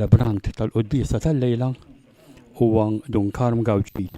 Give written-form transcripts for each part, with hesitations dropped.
ċelebrant tal-quddiesa tal-lejla huwa Dun Karm Gawġi.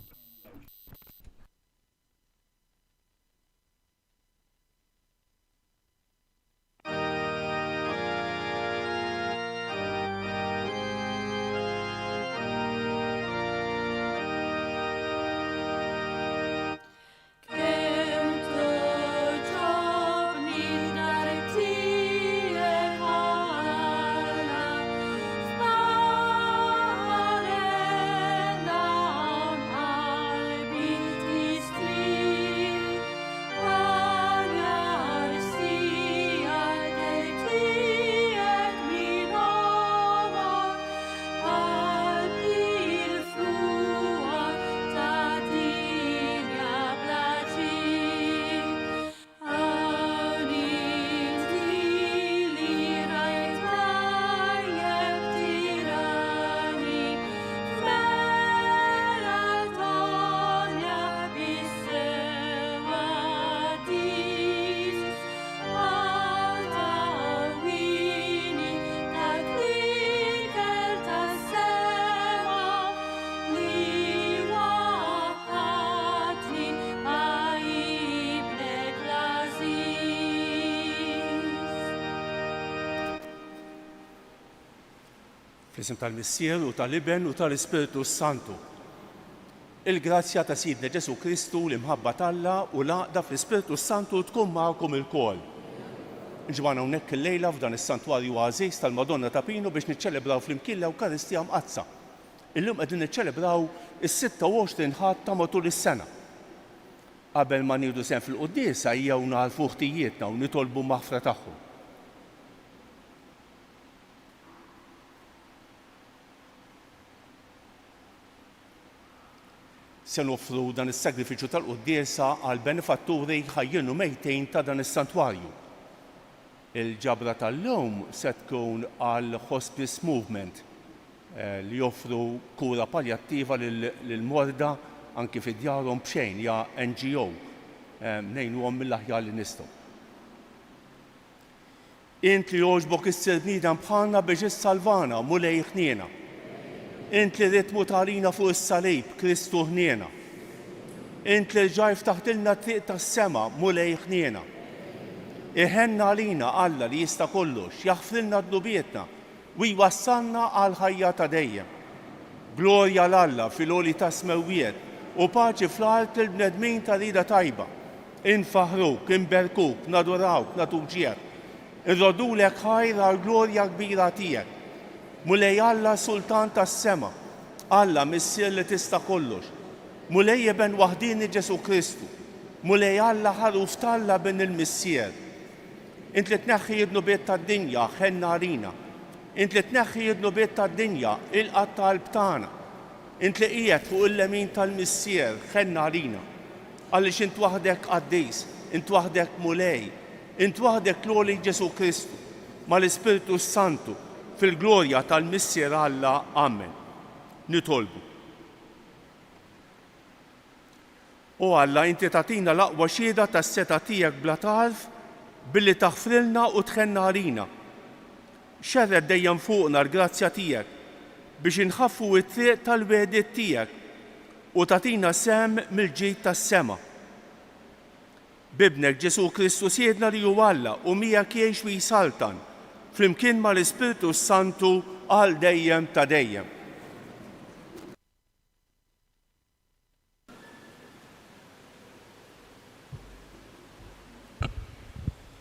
Fl-isem tal-Missier u tal-Iben u tal-Ispiritu Santu. Il-grazzja ta' Sidna Ġesu Kristu l-imħabba tal-Alla u l-għaqda fl-Ispiritu Santu tkun magħkom ilkoll. Ġbana hawnhekk illejla f'dan is-santwarju għażiż tal-Madonna ta' Pino biex niċċelebraw flimkien l-Ewkaristija mqazza. Illum qegħdin niċċelebraw is-26 ħadd ta' matul is-sena. Qabel ma nieħdu sehem fil-quddiesa hija narfu ħtijietna u nitolbu maħfra tagħhom. Se noffru dan is-sagrifiċċju tal-quddiesa għal benefatturi ħajjinu mejtejn ta' dan is-santwarju. Il-ġabra tal-lum se tkun għal Hospice Movement li joffru kura paljattiva lill-morda anki fid-djarhom b'xejn hija NGO ngħinuhom mill-aħjar li nistgħu. Int li jogħġbok issir bniedem bħalna biex issalvana mulej ħniena. Int li ritmu tarina fuq is-salib Kristu ħniena. Int li ġajf taħtilna triq tas-sema mulej ħniena. Iħenna għalina Alla li jista' kollox, jaħfrilna dnubietna u jwassalna għal ħajja ta' dejjem. Glorja l-Alla fil-għoli ta' smewwiet u paċi fl-art il-bnedmin ta' rida tajba. Infaħruk, inberkuk, nadurawk, natuġiek. Irrodulek ħajra l-glorja kbira tiegħek. Mulej Alla Sultan tas-sema, Alla Missier li tista' kollox. Mulej Eben waħdini Ġesu Kristu. Mulej Alla ħaruf talla ben il-Missier. Int li tneħħi id-nubiet tad-dinja ħenna rina. Int li tneħħi id-nubiet tad-dinja il-qatt tal-qalb tagħna. Int li qiegħed fuq il-lemin tal-Missier ħenna rina. Għaliex int waħdek qaddis, int waħdek mulej, int waħdek l-għoli Ġesu Kristu mal-Ispiritu Santu fil-glorja tal-Missier Alla. Amen. Nitolbu. O Alla, inti tagħtina l-aqwa xhieda tas-seta tiegħek bla tarf billi taħfrilna u tħenna rina. Xerred dejjem fuqna l-grazzja tiegħek biex inħaffu t-triq tal-wegħdiet tiegħek u tagħtina sehem mill-ġid tas-sema. Bibnek Ġesu Kristu siedna li hu Alla u miegħek jgħix u jsaltan flimkien mal-Ispiritu Santu għal dejjem ta' dejjem.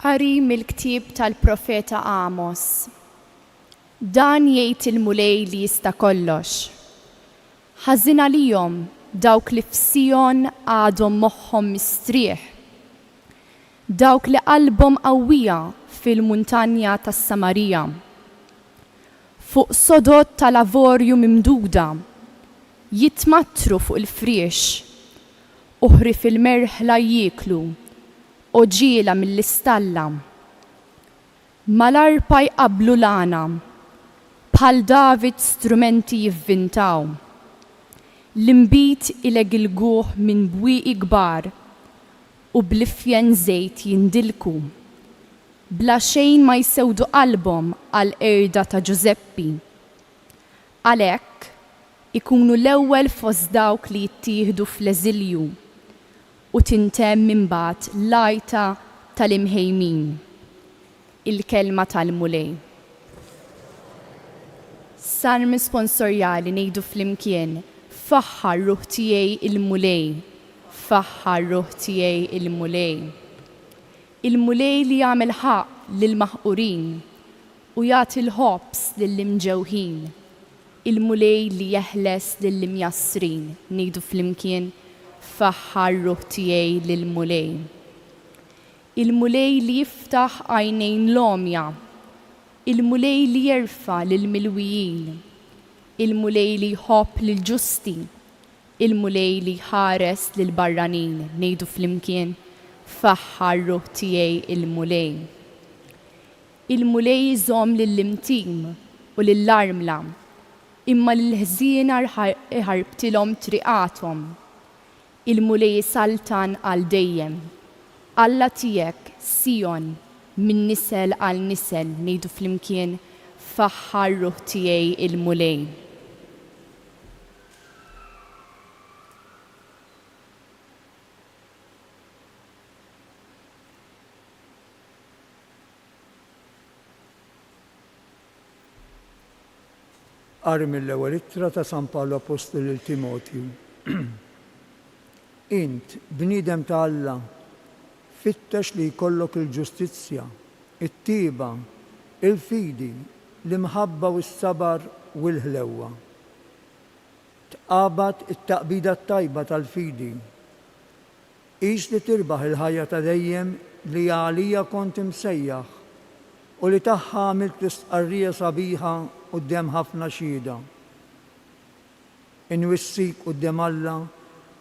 Qari mill-ktieb tal-Profeta Amos. Dan jgħid il-mulej li jista' kollox. Ħażin għalihom dawk li f'Sion għadhom moħħhom mistrieħ. Dawk li qalbhom qawwija fil-muntanja tas-Samarija. Fuq sodod tal-avorju mimduda, jitmattru fuq il-friex, uħri fil-merħla jieklu, oġiela mill-istalla. Mal-arpa jqablu lana, bħal David strumenti jivvintaw. L-imbit ilegilguh minn bwieqi kbar u blifjen żejt jindilku. Bla xejn ma jsewdu qalbhom għal erda ta' Ġuseppi. Għalhekk ikunu l-ewwel fost dawk li jittieħdu fl-eżilju u tintemm imbagħad l-għajta tal-imħejmin, il-kelma tal-mulej. Salm sponsorjali ngħidu flimkien faħħar ruħ tiegħi il-mulej, faħħar ruħ tiegħi il-mulej. Il-mulej li jagħmel ħaq lil-maħqurin u jagħti l-ħobs lill-imġewħin. Il-mulej li jeħles lill-imjassrin, ngħidu flimkien faħħar ruħ tiegħi lill-mulej. Il-mulej li jiftaħ għajnejn l-omja, il-mulej li jerfa lill-milwijin, il-mulej li jħobb lill-ġusti, il-mulej li ħares lill-barranin, ngħidu flimkien faħħar ruħ tiegħi il-mulej. Il-mulej jżomm lill-imtim u lill-armla, imma lill-ħżiena iħarbtilhom triqathom. Il-mulej saltan għal dejjem. Alla tiegħek Sion min nisel għal nisel, ngħidu flimkien faħħar ruħ tiegħi il-mulej. Qari mill-ewwel ittra ta' San Pawlu Apostolu lil Timotju. Int, bniedem ta' Alla, fittex li jkollok il-ġustizzja, it-tiba, il-fidi, l-imħabba u s-sabar u l-ħlewwa. Tqabad it-taqbida tajba tal-fidi. Ix li tirbaħ il-ħajja ta' dejjem li għalija kont imsejjaħ u li taħħa għamilt l-istqarrija sabiħa quddiem ħafna xhieda. Inwissik quddiem Alla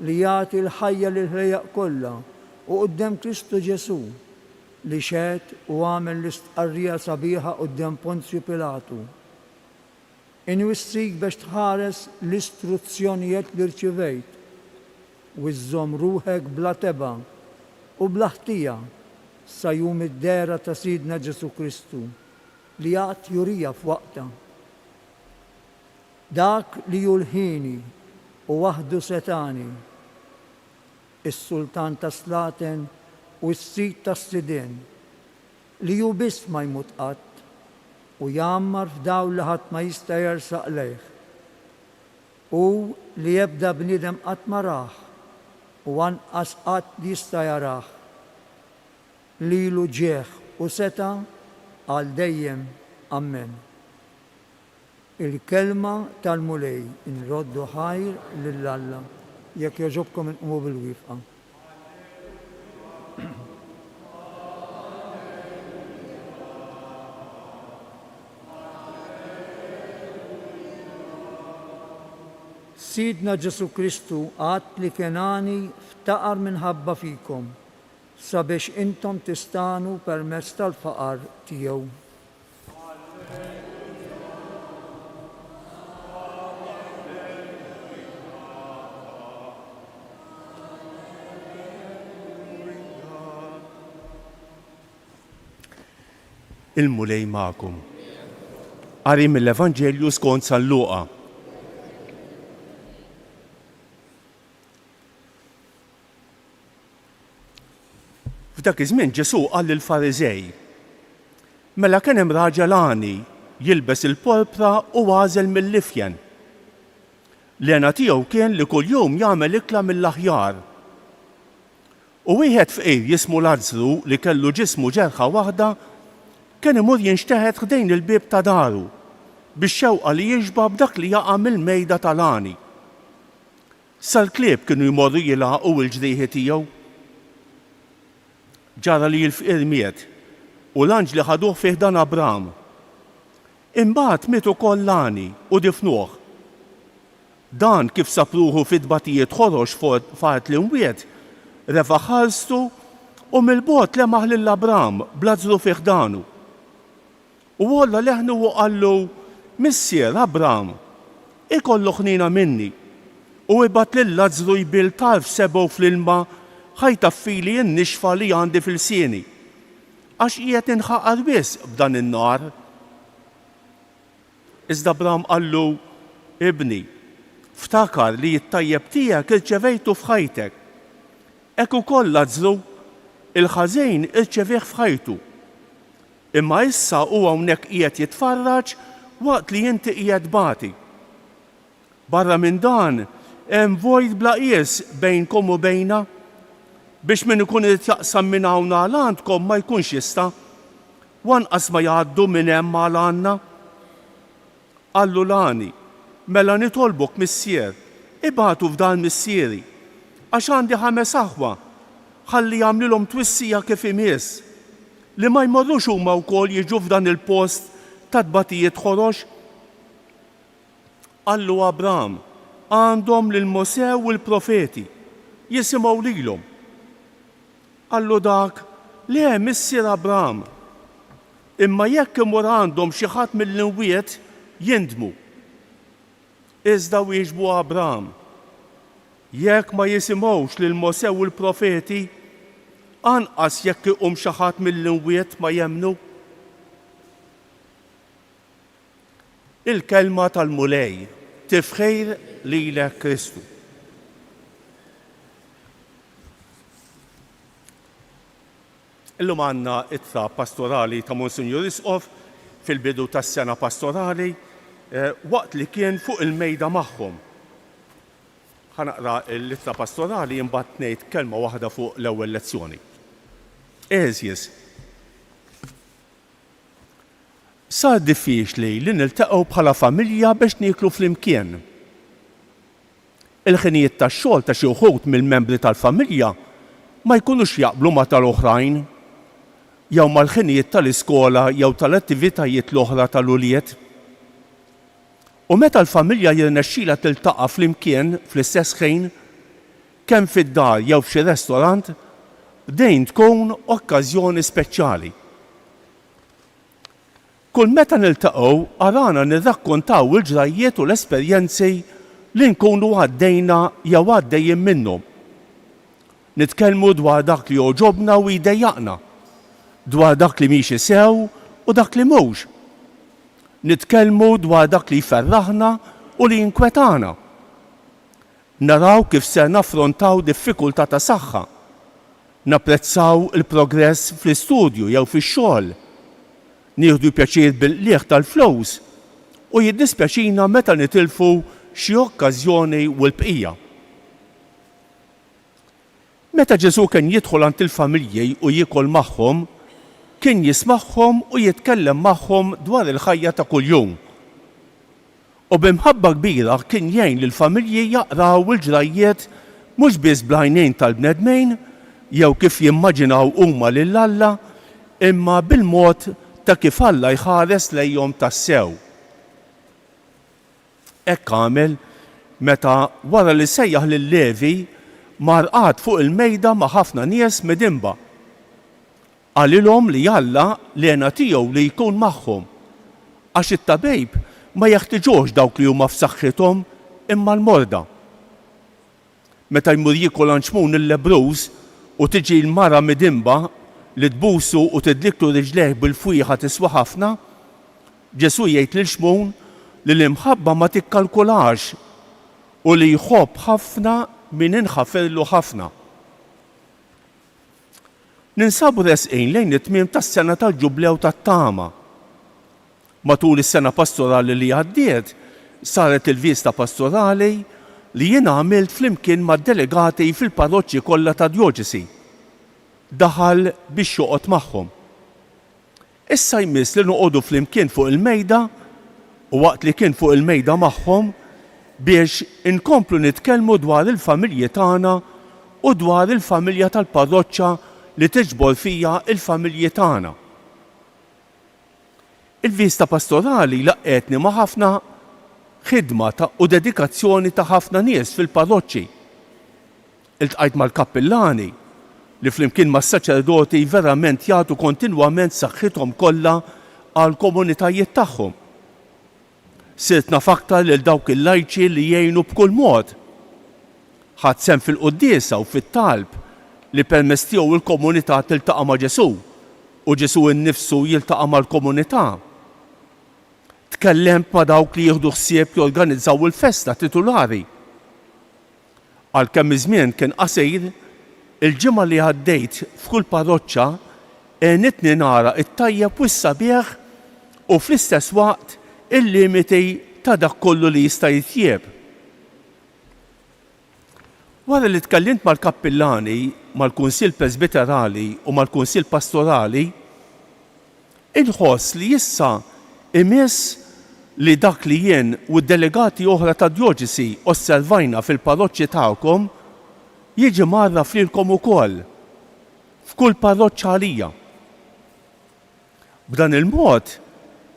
li jagħti l-ħajja lil ħlejjaq kollha u quddiem Kristu Ġesu li xed u għamel l-istqarrija sabiħa quddiem Ponzju Pilatu. Inwissik biex tħares l-istruzzjonijiet li rċivejt u żżomm ruħek bla teba u bla ħtija sa jum id-dera ta' Sidna Ġesu Kristu li jagħti jurija f'waqta. Dak li julħini u waħdu setani, is-sultan ta' Slaten u s-sit ta' Sidin, li ju biss ma jmut qatt u jammar f'daw li ħadd ma jista' jersaq lejh, u li jebda bniedem qatt ma rah u anqas qatt jista' jarah, lilu ġieħ u seta għal dejjem. Amen. Il-kelma tal-mulej inroddu ħajr lill-Alla. Jekk jogħġobkom inqumu bil-wifqa. Sidna Ġesu Kristu għad li Kenani ftaqar minħabba fikom sabiex intom tistanu permezz tal-faqar tiegħu. Il-mulej magħkom. Qari mill-Evanġelju skont San Luqa. F'dak iż-żmien Ġesu qal lill-Fariżej: mela kien hemm raġel għani jilbes il-porpra u għażel mill-lifjen. L-għena tiegħu kien li kuljum jagħmel ikla mill-aħjar. U wieħed fqir jismu Lażru li kellu ġismu ġerħa waħda kien imur jinxteħed ħdejn il-bieb ta' daru biex xewqa li jiġba b'dak li jaqa' mill-mejda tal-għani. Sal-klieb kienu jmorru jilagħqu l-ġrieħi tiegħu. Ġara li l-fqir miet u l-anġli ħaduh fih dan Abram. Imbagħad miet ukoll l-għani u difnuh. Dan kif sapruħu fid-batijiet ħorox fart li mwiet, refa' ħarstu u mill-bogħod lemaħ lill-Abram bl-Lażru fih danu. U għalla leħnu u għallu: Missier Abram, ikollu ħnina minni u ibat lill-Lażru jbil tarf sebgħu fl-ilma ħajtaffili n-nixfa li għandi fil-sieni għax qiegħed inħaqar biss b'dan in-nar. Iżda Abram qallu: ibni, ftakar li t-tajjeb tiegħek irċevejtu f'ħajtek. Hekk ukoll l-għażlu il-ħażin irċevih f'ħajtu. Imma issa huwa hawnhekk qiegħed jitfarraġ waqt li inti qiegħed bagħti. Barra minn dan hemm vojt bla qies bejnkom u bejna biex min ikun irid jaqsam minn hawn għal għandkom ma jkunx jista' wanqas ma jgħaddu minn hemm għal għandna. Allu lani, mela nitolbok missier, ibatu f'dan missieri, għax għandi 5 aħwa, ħalli jagħmlilhom twissija kif imiss, li ma jmorrux huma wkoll jiġu f'dan il-post ta' tbatijiet ħorox. Allu Abraham, għandhom lil Mosew u l-profeti, jisimgħu lilhom. Allu dak, le missier Abraham, imma jekk imur għandhom xi ħadd mill-inwiet jindmu. Iżda wieġbu Abraham, jekk ma jisimgħux lil Mosew u l-profeti, anqas jekk iqum xi ħadd mill-inwiet ma jemmnu. Il-kelma tal-mulej tifħir lilek Kristu. Illum għandna ittra pastorali ta' Monsinjur Isqof fil-bidu tas-sena pastorali waqt li kien fuq il-mejda magħhom. Ħanaqra l-ittra pastorali imbagħad ngħid kelma waħda fuq l-ewwel lezzjoni. Eżjes. Sar diffiċli li niltaqgħu bħala familja biex nieklu flimkien. Il-ħinijiet tax-xogħol ta' xi wħud mill-membri tal-familja ma jkunux jaqblu ma' tal-oħrajn, jew mal-ħinijiet tal-iskola jew tal-attivitajiet l-oħra tal-uljiet. U meta l-familja jirnexxila tiltaqa' flimkien fl-istess ħin, kemm fid-dar jew f'xi restorant, dejn tkun okkażjoni speċjali. Kull meta niltaqgħu arana nirrakkontaw il-ġrajiet u l-esperjenzi li nkunu għaddejna jew għaddejjin minnhom. Nitkellmu dwar dak li joġobna u jdejjaqna, dwar dak li mhix sew u dak li mhux. Nitkellmu dwar dak li jferraħna u li jinkwetana. Naraw kif se naffrontaw diffikultà ta' saħħa. Napprezzaw il-progress fl-istudju jew fix-xogħol. Nieħdu pjaċir bil-qlieħ tal-flows u jiddispjaċina meta nitilfu xi okkażjoni u l-bqija. Meta Ġesu kien jidħol għand il-familji u jiekol magħhom, kien jismagħhom u jitkellem magħhom dwar il-ħajja ta' kuljum. U b'imħabba kbira kien jgħin lill-familji jaqraw il-ġrajiet mhux biss bl-għajnejn tal-bnedmejn jew kif jimmaġinaw huma lil Alla, imma bil-mod ta' kif Alla jħares lejhom tas-sew. Hekk għamel meta wara li sejjaħ lil Levi mar qgħad fuq il-mejda ma' ħafna nies midinba. Għalilhom li Alla lena tiegħu li jkun magħhom, għax it-tabib ma jeħtieġux dawk li huma f'saħħithom imma l-morda. Meta jmur jiekol anċmun il-lebruż u tiġi l-mara midinba li tbusu u tidliktu riġlejh bil-fwieħa tiswa ħafna, Ġesu jgħid lil xmun li l-imħabba ma tikkalkulax u li jħobb ħafna min inħaferlu ħafna. Ninsabu resqin lejn it-tmiem tas-sena tal-ġublew tat-tama. Matul is-sena pastorali li għaddiet, saret il-vista pastorali li jien għamilt flimkien mad-delegati fil-parroċċi kollha ta' djoċesi. Daħal biex joqgħod magħhom. Issa jmiss li noqogħdu flimkien fuq il-mejda u waqt li kien fuq il-mejda magħhom biex inkomplu nitkellmu dwar il-familji tagħna u dwar il-familja tal-parroċċa li tiġbor fija il-familji tagħna. Il-vista pastorali laqgħetni ma' ħafna ħidma u dedikazzjoni ta' ħafna nies fil-parroċċi. Iltqajt mal-kappillani li flimkien mas-saċerdoti verament jagħtu kontinwament saħħithom kollha għal komunitajiet tagħhom. Sirt naf aktar lil dawk il-lajċi li jgħinu b'kull mod. Ħadd sehem fil-quddiesa u fit-talb li permezz tiegħu il-komunità tiltaqa' ma' Ġesu u Ġesu innifsu jiltaqa' mal-komunità. tkellemt ma' dawk li jieħdu ħsieb jorganizzaw il-festa titolari. Għalkemm iż-żmien kien qasir, il-ġimgħa li għaddejt f'kull parroċċa għenitni nara it-tajjeb u s-sabiħ u fl-istess waqt il-limiti ta' dak kollu li jista' jitjieb. Wara li tkellimt mal-kappillani, mal-Kunsill Presbiterali u mal-Kunsill Pastorali, inħoss li issa imiss li dak li jien u d-delegati oħra ta' djoċesi osservajna fil-parroċċi tagħkom jiġi marra flilkom ukoll f'kull parroċċa għalija. B'dan il-mod,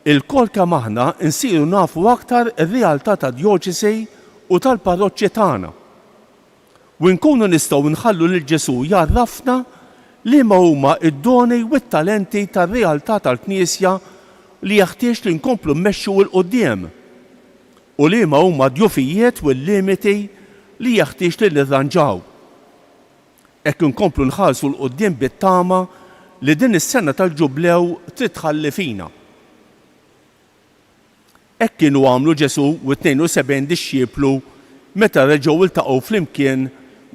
il-kol kemm aħna insiru nafu aktar ir-realtà ta' djoċesi u tal-parroċċi tagħna. U nkunu nistgħu nħallu lil Ġesu jarrafna li ma huma id-doni u t-talenti tar-realtà tal-Knisja li jeħtieġ li nkomplu mmexxu l qudiem u li ma huma djufijiet u l-limiti li jeħtieġ li nirranġaw. Hekk inkomplu nħarsu l qudiem bit-tama li din is-sena tal-ġublew trid tħalli fina. Hekk kienu għamlu Ġesu u 72 dixxieplu meta reġgħu iltaqgħu flimkien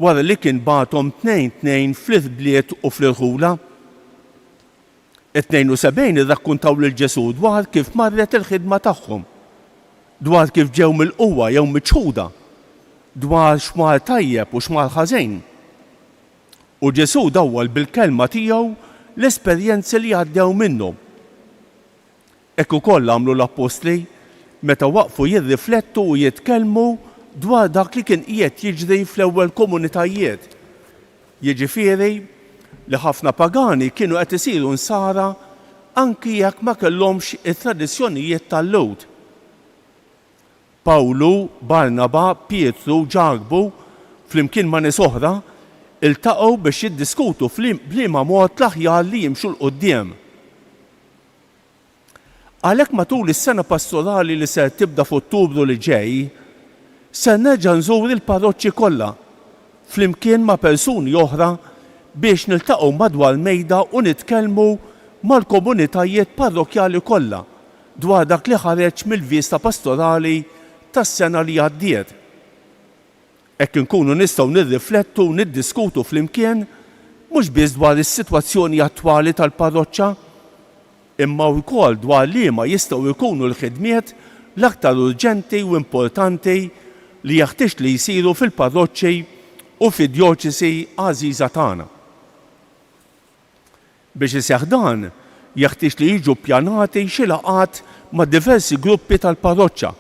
wara li kien bagħathom 2-2 fl-bliet u fl-irħula. 72 irrakkuntaw lil Ġesu dwar kif marret il-ħidma tagħhom, dwar kif ġew mill-qwa jew miċħuda, dwar x'mar tajjeb u x'mar ħażin. U Ġesu dawwal bil-kelma tiegħu l-esperjenzi li għaddew minnhom. Hekk ukoll għamlu l-Apostli meta waqfu jirriflettu u jitkellmu dwar dak li kien qiegħed jiġri fl-ewwel komunitajiet. Jiġifieri li ħafna pagani kienu qed isiru nsara anki jekk ma kellhomx it-tradizzjonijiet tal-lowd. Pawlu, Barnaba, Pietru, Ġarbu, flimkien ma' nies oħra, iltaqgħu biex jiddiskutu bliema mod l-aħjar li jimxu l-qudiem. Għalhekk matul is-sena pastorali li se tibda f'Ottubru li ġej, se nerġa' nżur il-parroċċi kollha flimkien ma' persuni oħra biex niltaqgħu madwar mejda u nitkellmu mal-komunitajiet parrokjali kollha dwar dak li ħareġ mill-vista pastorali tas-sena li għaddiet. Hekk inkunu nistgħu nirriflettu u niddiskutu flimkien mhux biss dwar is-sitwazzjoni attwali tal-parroċċa, imma wkoll dwar liema jistgħu jkunu l-ħidmiet l-aktar urġenti u importanti li jeħtieġ li jsiru fil-parroċċi u fid-djoċesi għażiża tagħna. Biex iseħħ dan, jeħtieġ li jiġu ppjanati xi laqgħat ma' diversi gruppi tal-parroċċa.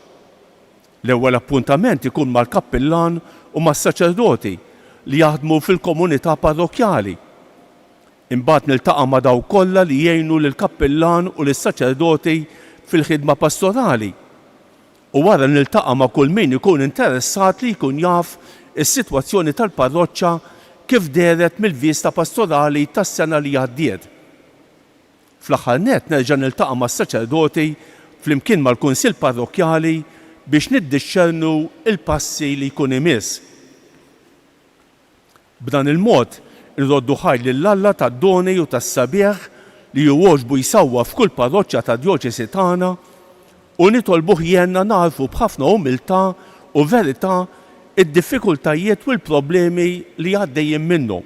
L-ewwel appuntament ikun mal-kappillan u mas-saċerdoti li jaħdmu fil-komunità parrokjali. Imbagħad niltaqa' ma' dawk kollha li jgħinu lill-kappillan u lis-saċerdoti fil-ħidma pastorali. U wara niltaqa' ma' kull min ikun interessat li jkun jaf is-sitwazzjoni tal-parroċċa kif deret mill-vista pastorali tas-sena li għaddiet. Fl-aħħar nett nerġa' niltaqa' mas-saċerdoti flimkien mal-Kunsill Parrokjali biex niddixxernu il-passi li jkun imiss. B'dan il-mod irroddu ħajr lill-Alla tad-doni u tas-sabiħ li jwoġbu jsawwa f'kull parroċċja tad-djoċesi tagħna u nitolbuh jenna narfu b'ħafna umiltà u verità id-diffikultajiet u l-problemi li għaddejjin minnhom.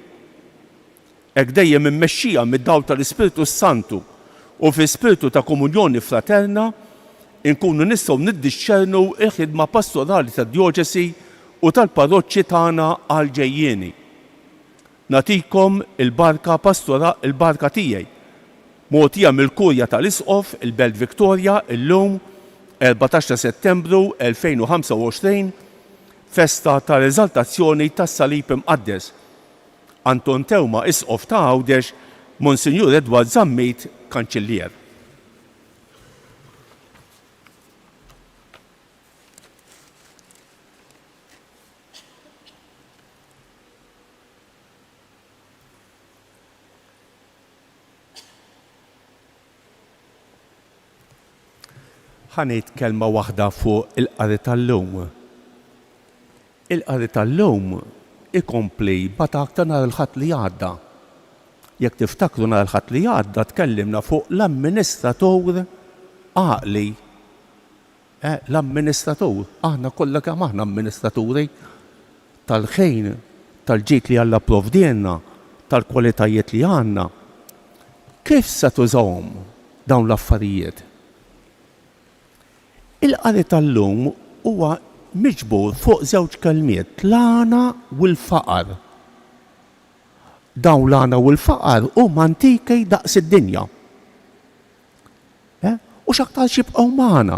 Hekk dejjem immexxija mid-dawl tal-Ispiritu Santu u fi spiritu ta' komunjoni fraterna inkunu nistgħu niddixxernu l-ħidma pastorali tad-djoċesi u tal-parroċċi tagħna għal ġejjieni. Nagħtikom il-barka tiegħi. Mogħtija mill-Kurja tal-Isqof il-Belt Victoria illum 14 ta' Settembru 2025 festa tal-eżaltazzjoni tas-Salib Imqaddes. Anton Tewma Isqof ta' Għawdex, Monsinjur Edward Zammit, Kanċillier. Ħanejt kelma waħda fuq il-qari tal-lum. Il-qari tal-lum ikompli bata aktar nhar il-ħadd li għadda. Jekk tiftakru nhar il-ħadd li għadda tkellimna fuq l-amministratur għaqli L-amministratur, aħna kollha kemm aħna amministraturi tal-ħejn, tal-ġid li Alla provdjenna, tal-kwalitajiet li għandna. Kif se tużawhom dawn l-affarijiet? Il-qari tal-lum huwa miġbur fuq żewġ kelmiet, l-għana u l-faqar. Dawn l-għana u l-faqar huma antikej daqs id-dinja. U x'aktar xibqgħu magħna.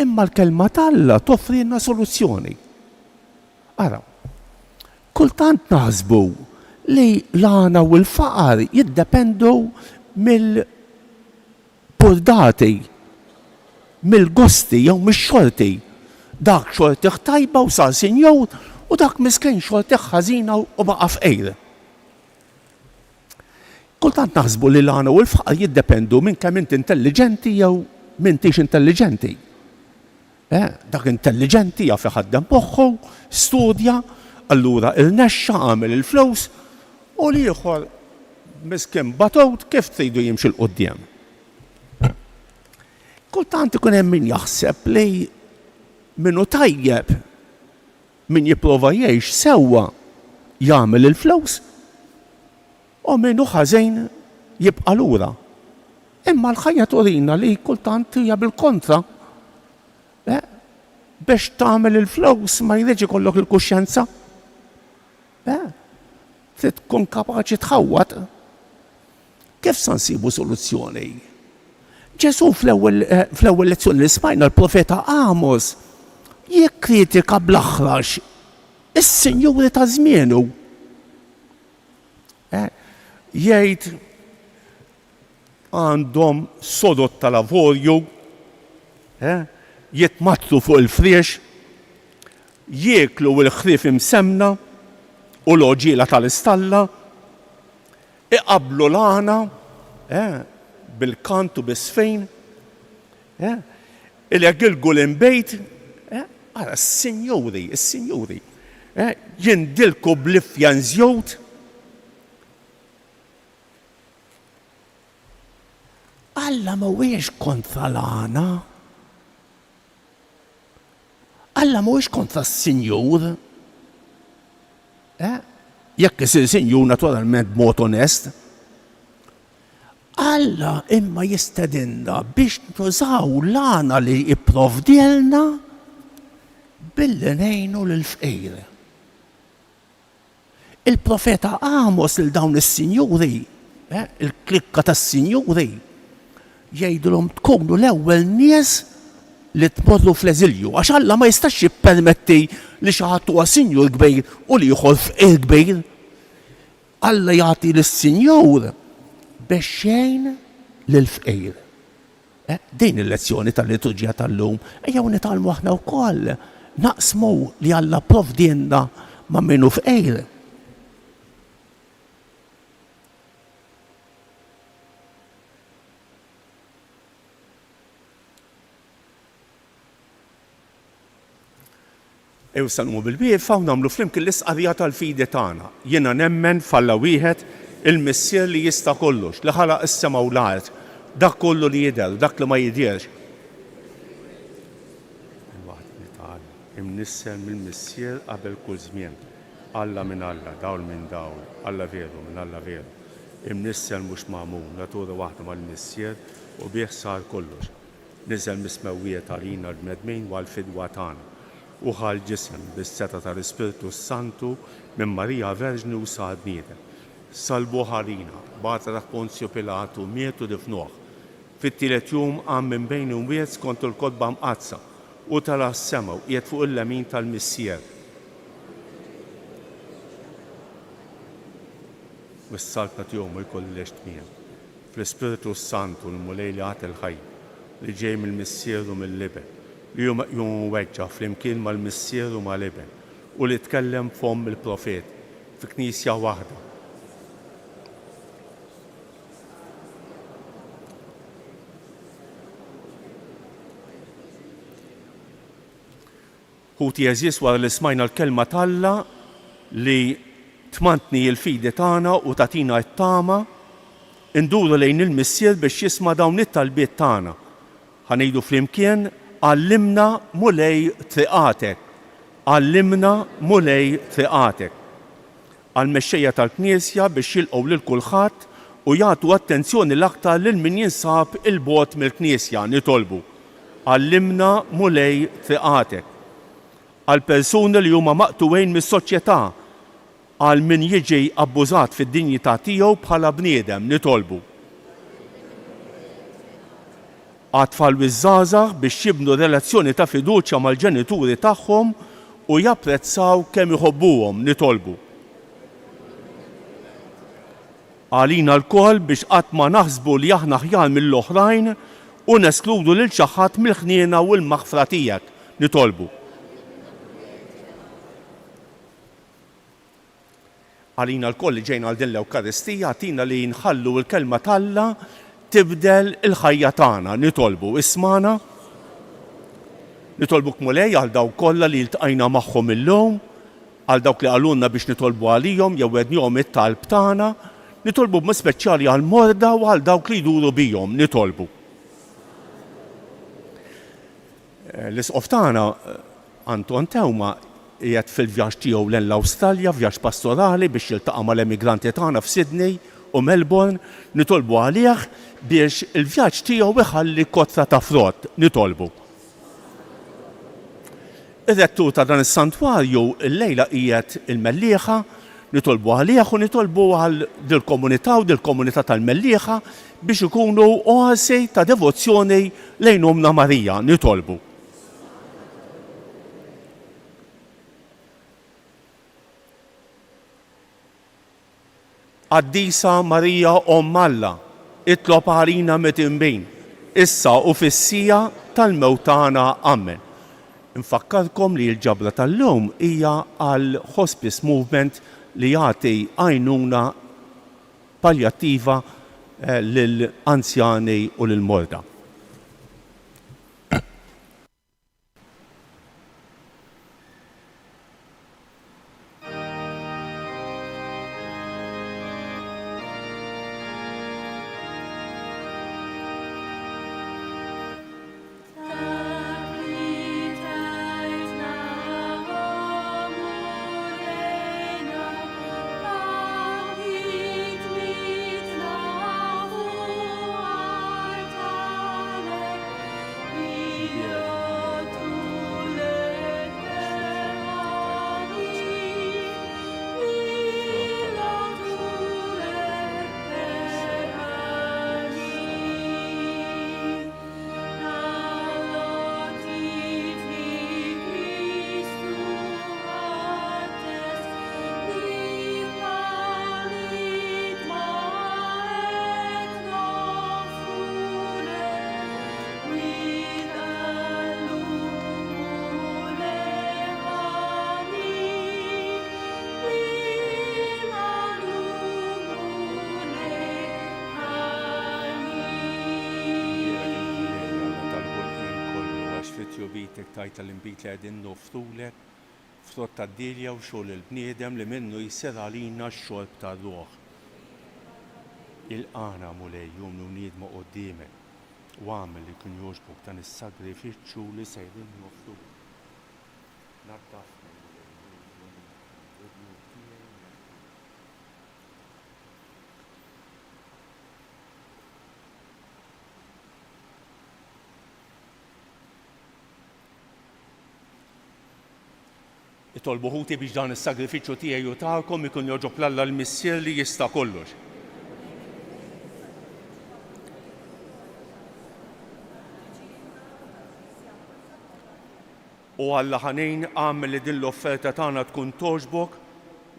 Imma l-kelma talla toffrilna soluzzjoni. Ara, kultant naħsbu li l-għana u l-faqar jiddependu mill-burdati, mill-gosti jew mix-xorti. Dak xorti ħtajba u sar sinjur u dak miskin xorti ħażina u baqa' fqejr. Kultant naħsbu li l-għana u l-faqar jiddependu minn kemm int intelligenti jew m'intix intelligenti. Dak intelligenti jaf iħaddem moħħu, studja, allura il-nexxa għamel il-flus u li ieħor miskin batut kif tridu jimxi l-qudiem. Kultant ikun hemm min jaħseb li minnu tajjeb min jipprova jgħix sewwa jagħmel il-flus u minnu ħażin jibqa' lura. Imma l-ħajja turina li kultant hija bil-kontra. Biex tagħmel il-flus ma jridx ikollok il-kuxjenza. Trid tkun kapaċi tħawwat. Kif se nsibu soluzzjoni? Ġesu fl-ewwel lezzjoni li smajna l-profeta Amos jikkritika bl-aħrax is-sinjuri ta' żmienu. Jgħid għandhom sodot tal-lavorju, jitmatlu fuq il-friex, jieklu l-ħrief imsemna u l-oġiela tal-istalla, iqablu l-għana bil-kantu bis-sfejn, il-jagilgu l-imbejt, għara s-sinjuri, jindilku blifjan żjowt. Alla mhuwiex kontra l-għana. Alla mhuwiex kontra s-sinjur. Jekk isir sinjur naturalment b'mod onest. Alla imma jistedinna biex nużaw l-għana li jipprovdilna billi ngħinu lill-fqir. Il-profeta Amos il dawn is-sinjuri, il-klikka tas-sinjuri, jgħidulhom tkunu l-ewwel nies li tmorru fl-eżilju, għax Alla ma jistax jippermetti li xi ħadd huwa sinjur kbir u li jieħol fqir kbir. Alla jagħti lis-sinjur biex jgħin lill-fqir. Din il-lezzjoni tal-liturġija tal-lum ejjew nitgħallmu aħna wkoll naqsmu li Alla provdjenna ma' minnu fqir. Ew salmu bil-biefa u nagħmlu flimkien l-isqarrija tal-fidi tagħna. Jiena nemmen falla wieħed il-missier li jista' kollox, li ħalaq is-sema u l-art, dak kollu li jidher, dak li ma jidhirx. Imnisser mill-missier qabel kull żmien. Alla minn Alla, dawl minn dawl, Alla veru minn Alla veru. Imnisser mhux magħmum, natura waħda mal-missier u bih sar kollox. Niżel mismewwiet għalina l-bnedmin u għall-fidwa tagħna. Uħal ġisem bis-seta tal-Ispirtu Santu minn Marija Verġni u sar bniedem. Salbu ħalina, bata ta' Ponzio Pilatu mietu difnuh. Fit-tielet jum għam minn bejn imwiet skont il-kotba mqazza u tala s-sema u qiegħed fuq il-lemin tal-missier. U s-salta tiegħu jkollex tmiem. Fl-Ispirtu Santu l-mulej li għat il-ħaj li ġej mill-missier u mill-liben. Li jum weġġa flimkien mal-missier u mal-liben u li tkellem fom il-profet fi knisja waħda. Ħuti jeżis wara li smajna l-kelma talla li tmantni l-fidi tagħna u tatina t-tama, induru lejn il-missier biex jisma' dawn it-talbiet tagħna. Ħanejdu flimkien, għallimna mulej triqatek. Għallimna mulej triqatek. Għal-mexxejja tal-Knisja biex jilqgħu lil kulħadd u jagħtu attenzjoni l-aktar lil min jinsab il-bogħod mill-Knisja nitolbu. Għallimna mulej triqatek. Għal-persuni li huma maqtuwejn mis-soċjetà, għal min jiġi abbużat fid-dinjità tiegħu bħala bniedem nitolbu. Għat-tfal biż-żgħażagħ biex jibnu relazzjoni ta' fiduċja mal-ġenituri tagħhom u japprezzaw kemm iħobbuhom nitolbu. Għalina l-koll biex qatt ma naħsbu li aħna ħjar mill-oħrajn u neskludu lil xi ħadd mill-ħniena u l-maħfra tiegħek nitolbu. Għalina l-koll li ġejna għal din l-Ewkaristija għatina li nħallu l-kelma talla tibdel il-ħajja tagħna nitolbu. Ismana, nitolbuk mulej għal dawk kollha li ltqajna magħhom illum, għal dawk li qalulna biex nitolbu għalihom jew wednihom it-talb tagħna, nitolbu b'mod speċjali għal morda u għal dawk li jduru bihom nitolbu. L-isqof tagħna Anton Tewma qiegħed fil-vjaġġ tiegħu lejn l-Awstralja, vjaġġ pastorali biex jiltaqa' mal-immigranti tagħna f'Sydney u Melbourne, nitolbu għalih biex il-vjaġġ tiegħu iħalli kotra ta' frott nitolbu. Ir-rettur ta' dan is-santwarju llejla qiegħed il-Mellieħa, nitolbu għalih u nitolbu għal dil-komunità u dil-komunità tal-Mellieħa biex ikunu oasi ta' devozzjoni lejn Omna Marija nitolbu. Qaddisa Marija Omm Alla, itlob għalina metimbin, issa u fis-sija tal-mewtana Amen. Infakkarkom li l-ġabra tal-lum hija għal Hospice Movement li jagħti għajnuna paljattiva lill-anzjani u lill-morda. Bitek tajt tal-imbit li għedin noftulek, frott tad-dilja u xogħol il-bniedem li minnu jsir għalina x-xorb tar-ruħ. Il-qana mulej jumnu niedma qudiemek u għamel li kien jogħġbok dan is-sagrifiċċju li sejrin noftulek. Itolbu ħuti biex dan is-sagrifiċċju tiegħi u tagħkom ikun joġob l-Alla l-Missier li jista' kollox. U Alla ħanejn għamel li din l-offerta tagħna tkun toġbok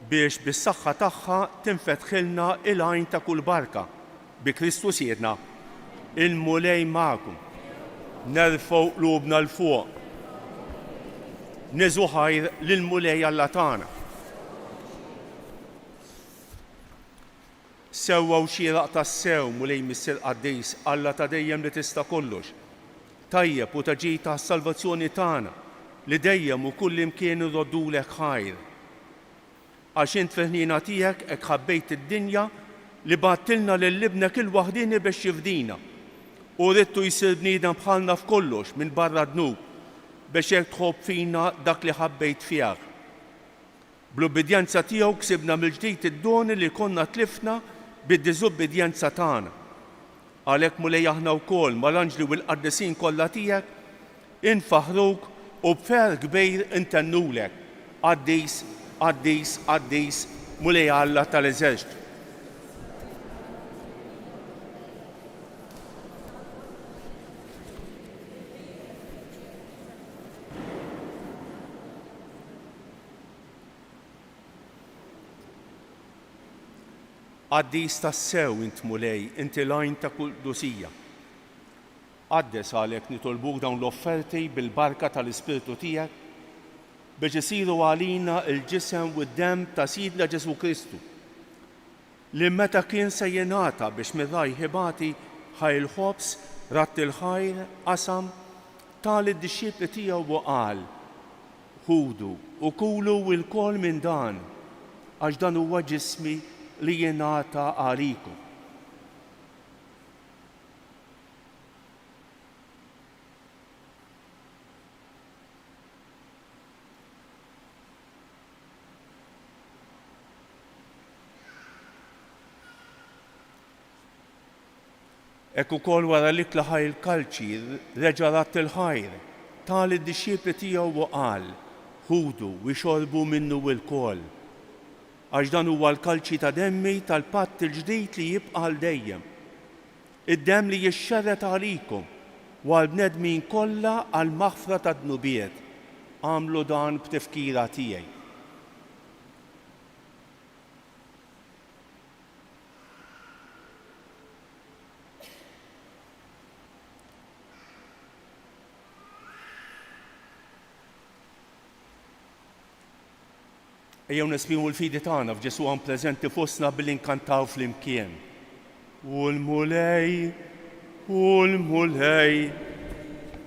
biex bis-saħħa tagħha tinfetħilna il-għajn ta' kull barka bi Kristu siedna. Il-mulej magħkom. Nerfgħu qlubna l fuq. Niżu ħajr lill-mulej Alla tagħna. Sewwa u xieraq tas-sew mulej Missier Qaddis Alla ta' dejjem li tista' kollox. Tajjeb u ta' ġid ta' salvazzjoni tagħna li dejjem u kull imkien irroddulek ħajr. Għax int fil-ħniena tiegħek hekk ħabbejt id-dinja li bagħtilna lil libnek il-waħdini biex jifdina. u ridtu jsir bniedem bħalna f'kollox minn barra dnub biex hekk tħobb fina dak li ħabbejt fih. Bl-ubbidjenza tiegħu ksibna mill-ġdid id-doni li konna tlifna bid-diżubbidjenza tagħna. Għalhekk mulej aħna wkoll mal-anġli u l-qaddisin kollha tiegħek infaħruk u b'fer kbir intennulek. Qaddis, qaddis, qaddis mulej Alla tal-Eżerċitu. Qaddis tassew int mulej, inti lajn ta' Quddusija. Qaddes għalhekk nitolbuk dawn l-offerti bil-barka tal-Ispirtu tiegħek biex isiru għalina l-ġisem u d-demm ta' Sidna Ġesu Kristu li meta kien se jingħata biex mir-raj ħibati ħajr ħobs, ratt il-ħajr, qasam tal id-dixxiepli tiegħu u qal: ħudu u kulu l-kol minn dan għax dan huwa ġismi li jingħata għalikom. Hekk ukoll wara li klaħa il-kalċi reġa' ratt il-ħajr tal id-dixxiepli tiegħu u qal: ħudu u xorbu minnu l-kol għax dan huwa l-kalċi ta' demmi tal-patt il-ġdid li jibqa' għal dejjem. Id-demm li jixxerret għalikom u għal bnedmin kollha għal maħfra ta' dnubiet. Għamlu dan b'tifkira tiegħi. Ejjew nesprimu l-fidi tagħna f'Ġesu hawn preżenti fostna billi nkantaw flimkien. U l-mulej,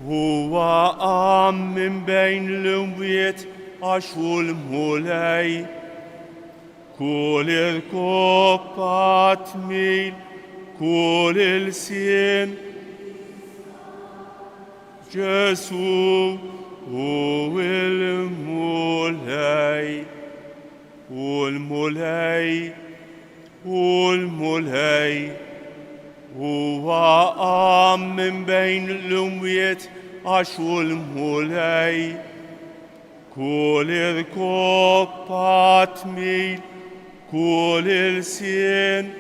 huwa qam minn bejn l-imwiet għax hu l-mulej. Kull il-koppa tmil, kull il-sien. Ġesu hu l-mulej. U l-mulej, huwa qam minn bejn l-imwiet għax hu l-mulej. Kull il-koppa tmil, kull il-sien.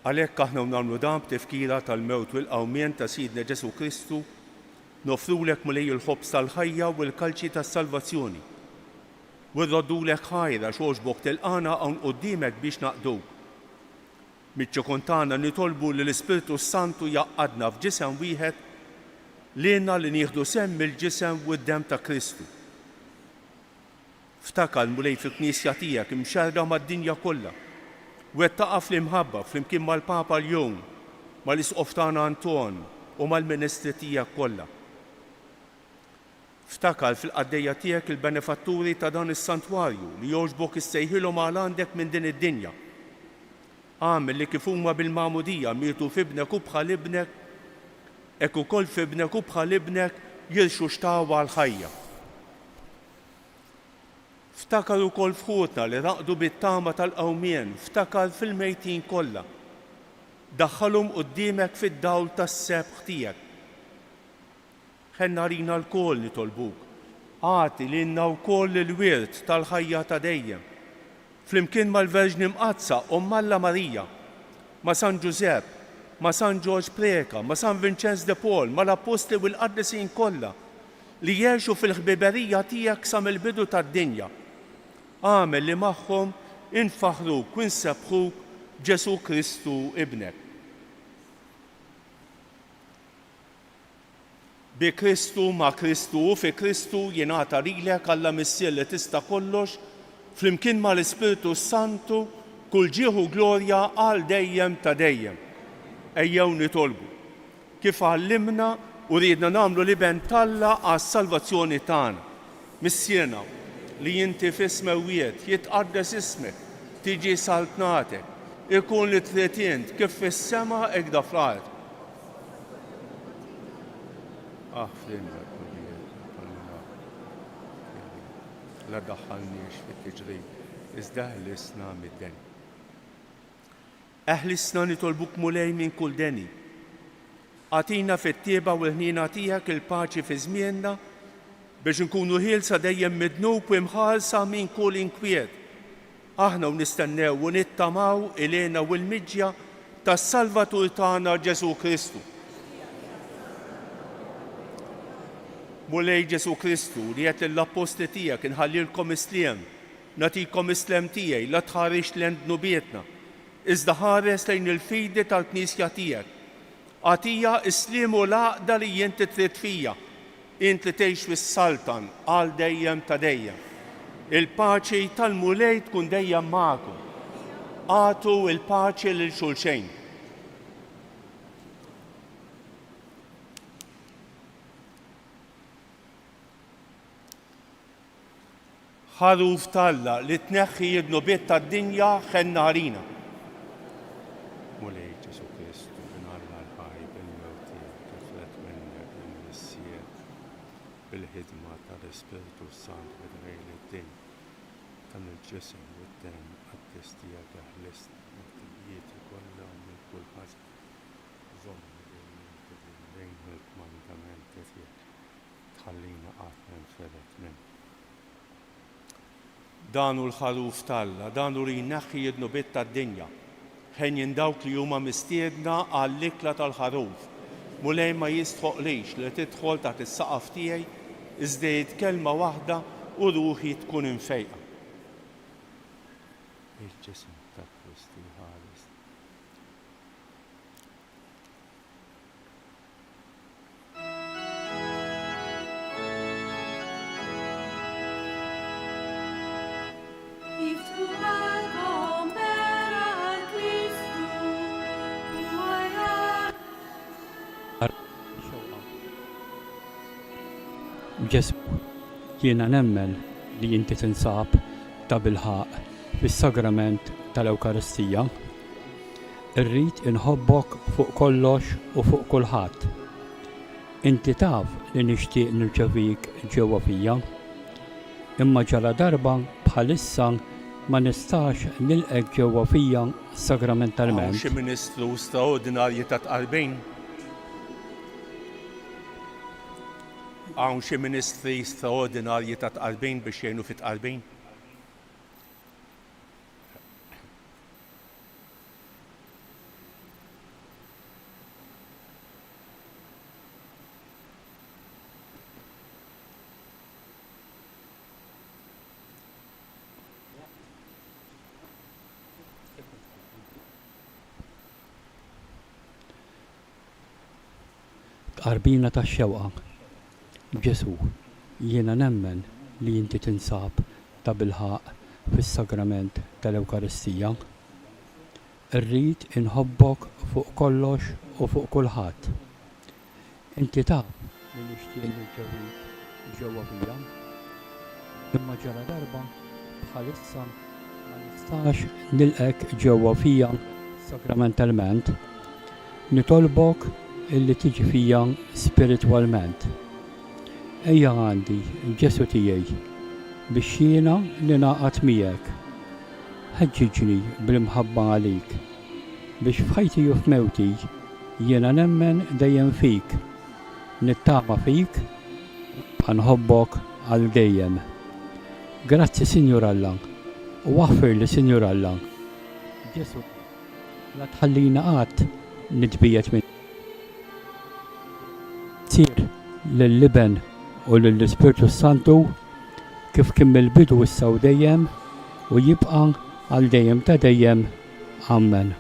Għalhekk aħna nagħmlu dan b'tifkira tal-mewt u l-qawmien ta' Sidna Ġesu Kristu, nofrulek mulej il-ħobs tal-ħajja u l-kalċi tas-salvazzjoni. U rroddulek ħajra xogħġbok tilqana hawn quddiemek biex naqduk. Miċ-ċokun tagħna nitolbu li l-Ispirtu Santu jaqgħadna f'ġisem wieħed lilna li nieħdu semm il-ġisem u d-demm ta' Kristu. Ftakar mulej fil-Knisja tiegħek imxerra mad-dinja kollha. Wettaqa fl-imħabba flimkien mal-Papa l-jum, mal-Isqof tagħna Anton u mal-Ministri tiegħek kollha. Ftakar fil-qaddejja tiegħek il-benefatturi ta' dan is-santwarju li jogħġbok issejħilhom għal għandek minn din id-dinja. Għamel li kif huma bil-magħmudija mietu f'ibnek u bħal ibnek, hekk ukoll f'ibnek u bħal ibnek jirxu xtawa għall-ħajja. Ftakar ukoll f'ħutna li raqdu bit-tama tal-qawmien, ftakar fil-mejtin kollha. Daħħalhom quddiemek fid-dawl tas-sebħ tiegħek. Ħenna rina l-kol nitolbuk. Għati lilna wkoll il-wirt tal-ħajja ta' dejjem. Flimkien mal-Verġni Mqazza Omm Alla Marija, ma' San Ġusepp, ma' San Ġorġ Preka, ma' San Vinċenz de Paul, mal-Apostli u l-Qaddisin kollha li jgħixu fil-ħbiberija tiegħek sa mill-bidu tad-dinja. Għamel li magħhom infaħruk u nsebħuk Ġesu Kristu ibnek. Bi Kristu, ma' Kristu u fi Kristu jingħata lilek Alla Missier li tista' kollox flimkien mal-Ispirtu Santu kull ġieħu glorja għal dejjem ta' dejjem. Ejjew nitolbu kif għallimna u ridna nagħmlu li ben Alla għas-salvazzjoni tagħna. Missierna, li inti fis-smawijiet jitqaddes ismek, tiġi saltnatek, ikun li tritint kif fis-sema ekda fl-ard. La daħħalniex fit-tiġrib, iżda ħlisna mid-deni. Eħlisna nitolbuk mulej minn kull deni. Għatina fit-tieba u l-ħnina tiegħek il-paċi fi żmienna biex nkunu ħielsa dejjem midnub u imħalsa minn kull inkwiet. Aħna u nistennew u nittamaw ilena u l-miġja tas-Salvatur tagħna Ġesu Kristu. Mulej Ġesu Kristu li qed l-apposti tiegħek inħallilkom isliem, nagħtikom islem tiegħi la tħarrix lend nubietna, iżda ħares lejn il-fidi tal-Knisja tiegħek. Għatija isliem u l-għaqda li inti trid fija, inti tgħix fis-saltan għal dejjem ta' dejjem. Il-paċi tal-mulej tkun dejjem magħkom. Għatu il-paċi lil xulxejn. ħaruf talla li tneħħi id-nubiet tad-dinja ħenna ħarina. Mulej Ġesu Kristu, binalla l-ħaj, bil-mewtiet, tiflet minnek, bil-missiet, bil-ħidma tal-Ispiritu Sant bid-rejl id-din, tan il-ġisem u d-dem għad-testija għahlist, muttijiet kollha minn kull ħażin. Żommi lejn il-kmandamenti tiegħek, tħallina qatt ninferet minn. Danu l-ħaruf talla, danu li jneħħi id-nubiet tad-dinja. Ħen jindawk li huma mistiedna għall-ikla tal-ħaruf. Mulej ma jistħoqlix li tidħol taħt is-saqaf tiegħi iżda kelma waħda u ruħi tkun infejqa. Il-ġisem ta' Kristi ħares. Ġesu, jiena nemmen li inti tinsab ta' bilħaq fis-sagrament tal-Ewkaristija. Irrid inħobbok fuq kollox u fuq kulħadd. Inti taf li nixtieq nirċevik ġewwa fija, imma ġala darba bħalissa ma nistax nilqek ġewwa fija sagramentalment. Xi ministru straordinarji ta' tqarbejn. Hawn xi ministri straordinarji ta' tqarbejn biex jgħinu fit tqarbejn. Tqarbina tax-xewqa. Ġesu, jiena nemmen li inti tinsab ta' bilħaq fis-sagrament tal-Ewkaristija. Irrid inħobbok fuq kollox u fuq kulħadd. Inti taf li nixtieq nirċevik ġewwa fija, imma ġara darba bħalissa ma nistax nilqek ġewwa fija sagramentalment. Nitolbok illi tiġi fija spiritwalment. Ejja għandi Ġesu tiegħi biex jiena li naqgħod miegħek. Ħeġġiġni bil-mħabba għalik biex f'ħajti u f'mewti jiena nemmen dejjem fik, nittama fik, nħobbok għal dejjem. Grazzi Sinjur Alla u waħfir li Sinjur Alla. Ġesu, la tħallina qatt nitbiet minn. Sir lill-liben u lill-Ispiritu Santu kif kien mill-bidu issa u dejjem u jibqa' għal dejjem ta' dejjem. Amen.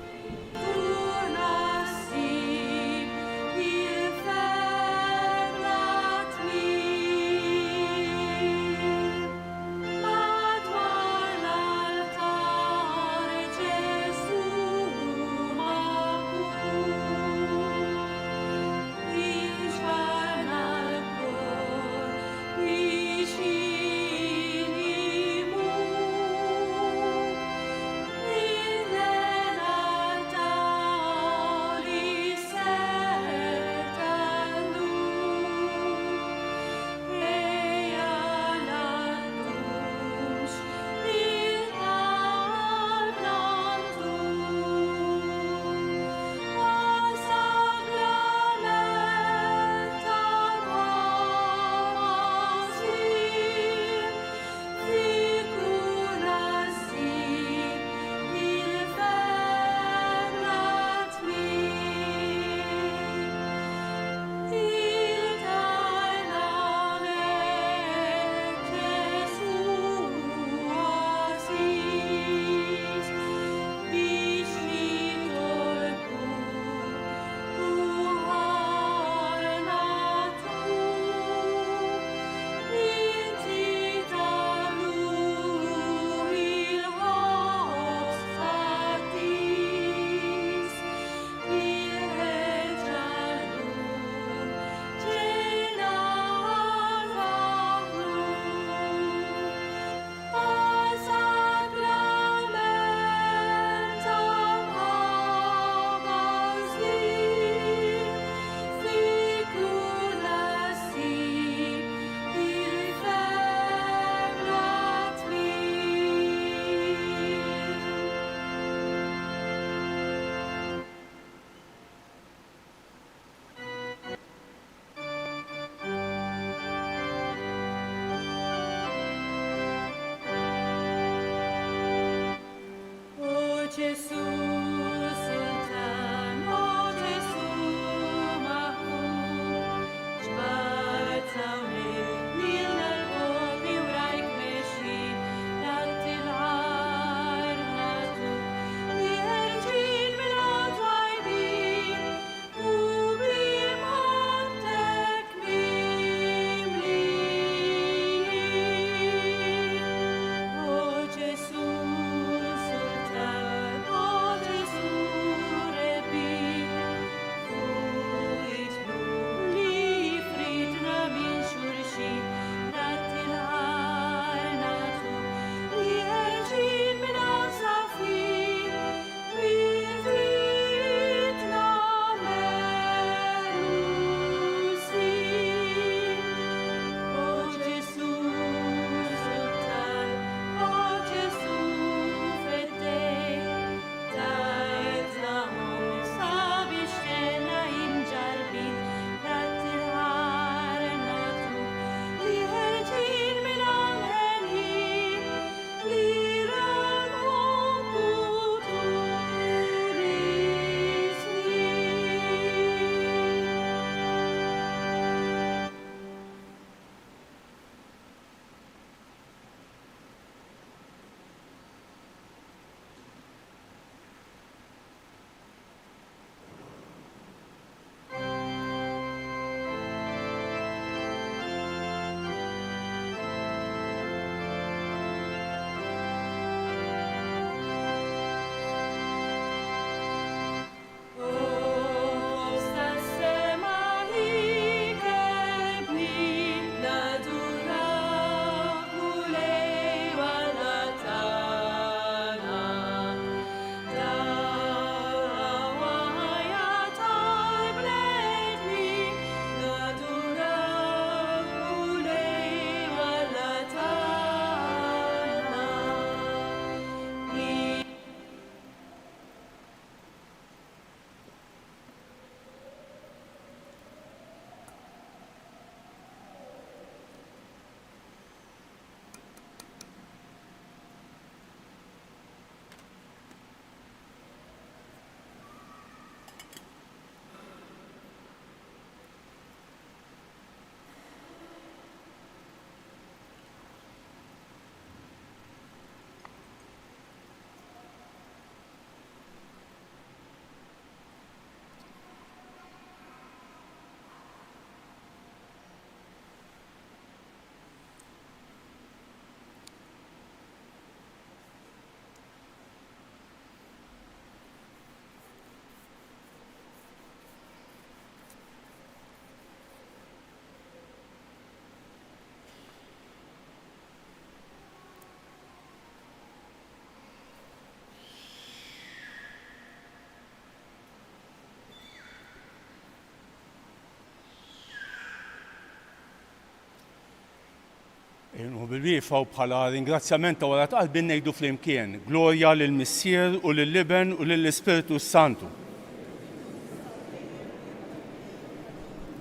U bil-wieqfa bħala ringrazzjament wara qalbi ngħidu flimkien, glorja lill-Missier u lill-Liben u lill-Ispiritu Santu.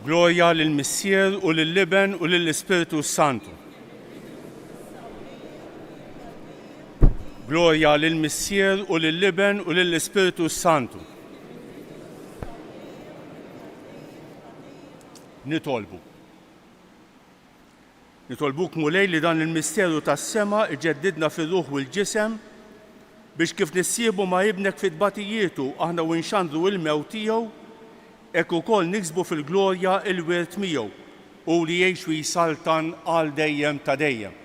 Glorja lill-Missier u lill-Liben u lill-Ispiritu Santu. Glorja lill-Missier u lill-Liben u lill-Ispiritu Santu. Nitolbuk mulej li dan il-misteru tas-sema iġeddidna fir-ruħ u l-ġisem biex kif nissiebu ma' ibnek fit-tbatijietu aħna u nxandru il-mewt tiegħu hekk ukoll niksbu fil-glorja il-wirt miegħu u li jgħix u jisaltan għal dejjem ta' dejjem.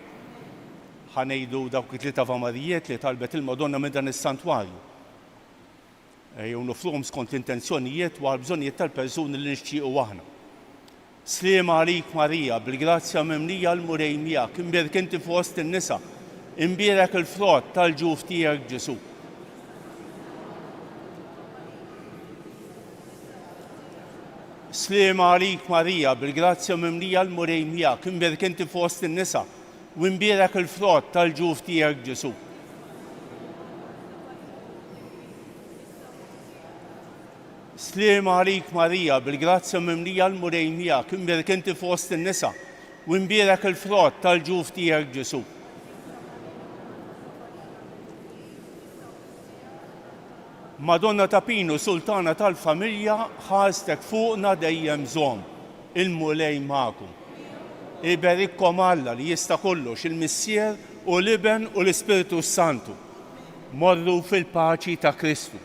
Ħanejdu dawk it-tlieta famarijiet li talbet il-Madonna minn dan is-santwarju. Ejjew nofruhom skont l-intenzjonijiet u għall-bżonnijiet tal-persuni li nixtiequ aħna. Sliema għalik Marija, bil-grazzja mimlija l-murej miegħek, imbierek inti fost in-nisa, imbierek il-frott tal-ġuf tiegħek Ġesu. Sliema għalik Marija, bil-grazzja mimlija l-murej miegħek, imbierek inti fost in-nisa, u imbierek il-frott tal-ġuf tiegħek Ġesu. Sliema għalik Marija, bil-grazzja mimlija l-murej miegħek, imbierek inti fost in-nisa, u imbierek il-frott tal-ġuf tiegħek Ġesu. Madonna ta' Pinu, sultana tal-familja, ħastek fuqna dejjem żomm. Il-mulej magħkom. Iberikkom Alla li jista' kollox il-Missier u l-Iben u l-Ispiritu Santu. Morru fil-paċi ta' Kristu.